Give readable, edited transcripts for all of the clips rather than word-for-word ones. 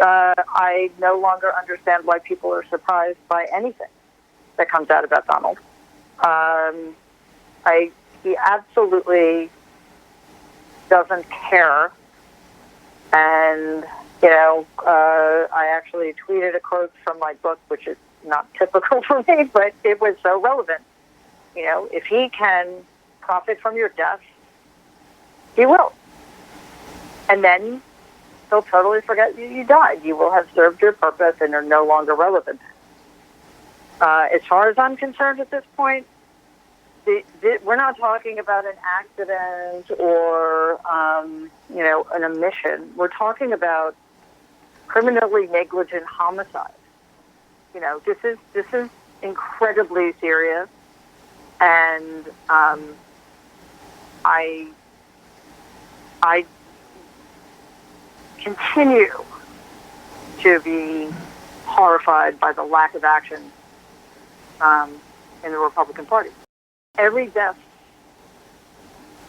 I no longer understand why people are surprised by anything that comes out about Donald. He absolutely doesn't care. And, I actually tweeted a quote from my book, which is not typical for me, but it was so relevant. If he can profit from your death, he will. And then he'll totally forget you died. You will have served your purpose and are no longer relevant. As far as I'm concerned at this point, we're not talking about an accident or, an omission. We're talking about criminally negligent homicide. This is incredibly serious, and I continue to be horrified by the lack of action in the Republican Party. Every death.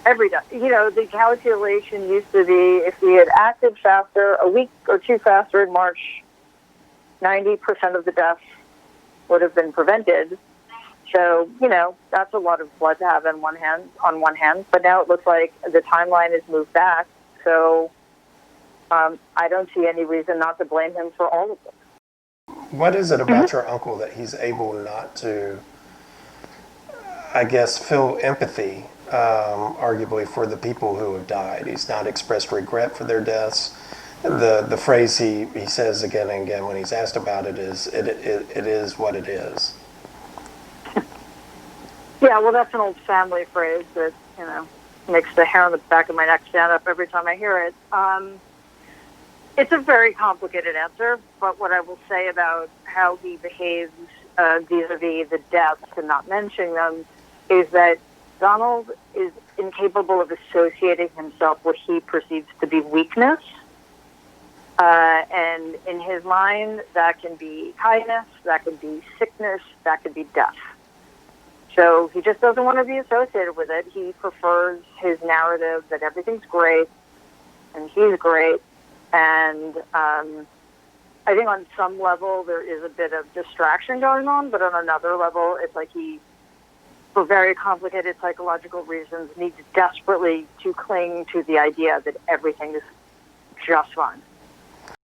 The calculation used to be if we had acted faster, a week or two faster in March, 90% of the deaths would have been prevented. So, that's a lot of blood to have on one hand. But now it looks like the timeline has moved back. So I don't see any reason not to blame him for all of this. What is it about your uncle that he's able not to, I guess, feel empathy, arguably, for the people who have died? He's not expressed regret for their deaths. The phrase he says again and again when he's asked about it is, it is what it is. Yeah, well, that's an old family phrase that, makes the hair on the back of my neck stand up every time I hear it. It's a very complicated answer, but what I will say about how he behaves vis-a-vis the deaths and not mentioning them is that Donald is incapable of associating himself with what he perceives to be weakness. And in his mind, that can be kindness, that can be sickness, that can be death. So he just doesn't want to be associated with it. He prefers his narrative that everything's great and he's great. And I think on some level there is a bit of distraction going on, but on another level it's like he, for very complicated psychological reasons, needs desperately to cling to the idea that everything is just fine.